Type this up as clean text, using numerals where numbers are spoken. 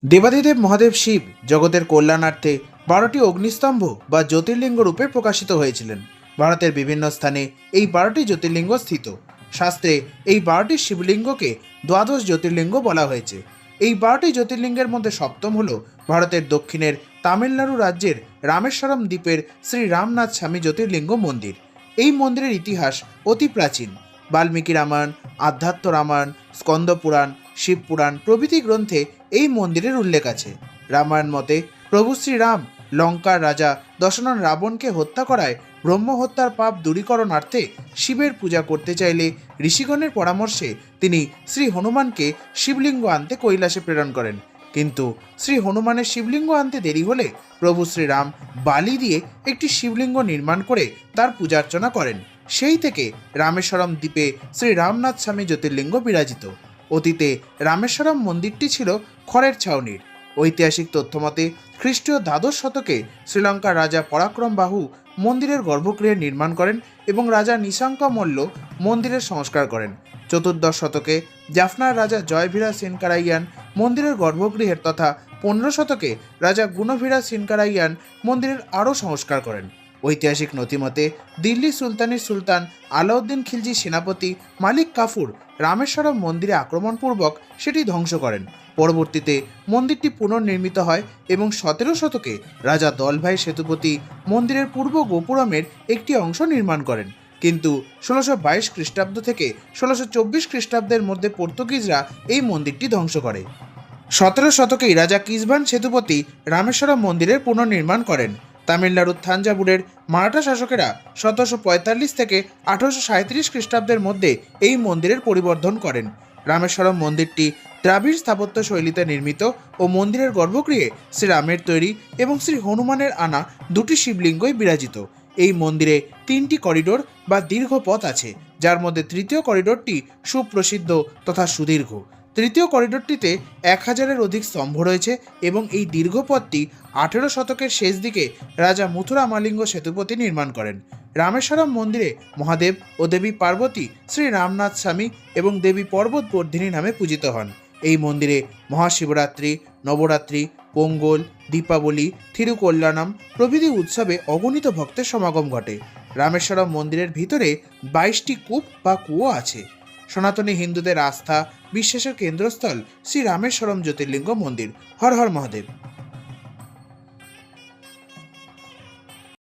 দেবাদিদেব মহাদেব শিব জগতের কল্যাণার্থে 12টি অগ্নিস্তম্ভ বা জ্যোতির্লিঙ্গ রূপে প্রকাশিত হয়েছিলেন। ভারতের বিভিন্ন স্থানে এই 12টি জ্যোতির্লিঙ্গ স্থিত। শাস্ত্রে এই 12টি শিবলিঙ্গকে দ্বাদশ জ্যোতির্লিঙ্গ বলা হয়েছে। এই 12টি জ্যোতির্লিঙ্গের মধ্যে সপ্তম হল ভারতের দক্ষিণের তামিলনাড়ু রাজ্যের রামেশ্বরম দ্বীপের শ্রী রামনাথ স্বামী জ্যোতির্লিঙ্গ মন্দির। এই মন্দিরের ইতিহাস অতি প্রাচীন। বাল্মীকি রামায়ণ, আধ্যাত্ম রামায়ণ, স্কন্দ পুরাণ, শিবপুরাণ প্রভৃতি গ্রন্থে এই মন্দিরের উল্লেখ আছে। রামায়ণ মতে প্রভু শ্রীরাম লঙ্কার রাজা দশনন রাবণকে হত্যা করায় ব্রহ্ম হত্যার পাপ দূরীকরণার্থে শিবের পূজা করতে চাইলে ঋষিগণের পরামর্শে তিনি শ্রী হনুমানকে শিবলিঙ্গ আনতে কৈলাসে প্রেরণ করেন। কিন্তু শ্রী হনুমানের শিবলিঙ্গ আনতে দেরি হলে প্রভু শ্রীরাম বালি দিয়ে একটি শিবলিঙ্গ নির্মাণ করে তার পূজার্চনা করেন। সেই থেকে রামেশ্বরম দ্বীপে শ্রী রামনাথ স্বামী জ্যোতির্লিঙ্গ বিরাজিত। অতীতে রামেশ্বরম মন্দিরটি ছিল খড়ের ছাউনির। ঐতিহাসিক তথ্যমতে খ্রিস্টীয় দ্বাদশ শতকে শ্রীলঙ্কার রাজা পরাক্রম বাহু মন্দিরের গর্ভগৃহের নির্মাণ করেন এবং রাজা নিশাঙ্ক মল্ল মন্দিরের সংস্কার করেন। চতুর্দশ শতকে জাফনার রাজা জয়ভীরা সিনকারাইয়ান মন্দিরের গর্ভগৃহের তথা 15 শতকে রাজা গুণভীরা সিনকারাইয়ান মন্দিরের আরও সংস্কার করেন। ঐতিহাসিক নথিমতে দিল্লি সুলতানের সুলতান আলাউদ্দিন খিলজি সেনাপতি মালিক কাফুর রামেশ্বরম মন্দিরে আক্রমণপূর্বক সেটি ধ্বংস করেন। পরবর্তীতে মন্দিরটি পুনর্নির্মিত হয় এবং 17 শতকে রাজা দলভাই সেতুপতি মন্দিরের পূর্ব গোপুরমের একটি অংশ নির্মাণ করেন। কিন্তু 1622 খ্রিস্টাব্দ থেকে 1624 খ্রিস্টাব্দের মধ্যে পর্তুগিজরা এই মন্দিরটি ধ্বংস করে। 17 শতকেই রাজা কিসবান সেতুপতি রামেশ্বরম মন্দিরের পুনর্নির্মাণ করেন। তামিলনাড়ুর থাঞ্জাভুরের মারাঠা শাসকেরা 1745 থেকে 1837 খ্রিস্টাব্দের মধ্যে এই মন্দিরের পরিবর্ধন করেন। রামেশ্বরম মন্দিরটি দ্রাবিড় স্থাপত্য শৈলীতে নির্মিত ও মন্দিরের গর্ভগৃহে শ্রীরামের তৈরি এবং শ্রী হনুমানের আনা দুটি শিবলিঙ্গই বিরাজিত। এই মন্দিরে 3টি করিডোর বা দীর্ঘ পথ আছে, যার মধ্যে তৃতীয় করিডোরটি সুপ্রসিদ্ধ তথা সুদীর্ঘ। তৃতীয় করিডোরটিতে 1000-এর অধিক স্তম্ভ রয়েছে এবং এই দীর্ঘ পথটি 18 শতকের শেষ দিকে রাজা মথুরামালিঙ্গ সেতুপতি নির্মাণ করেন। রামেশ্বরম মন্দিরে মহাদেব ও দেবী পার্বতী শ্রী রামনাথ স্বামী এবং দেবী পর্বতবর্ধিনী নামে পূজিত হন। এই মন্দিরে মহাশিবরাত্রি, নবরাত্রি, পোঙ্গল, দীপাবলি, থিরুকল্যাণম প্রভৃতি উৎসবে অগণিত ভক্তের সমাগম ঘটে। রামেশ্বরম মন্দিরের ভিতরে 22টি কূপ বা কুয়ো আছে। সনাতনী হিন্দুদের আস্থা বিশ্বাসের কেন্দ্রস্থল শ্রী রামেশ্বরম জ্যোতির্লিঙ্গ মন্দির। হর হর মহাদেব।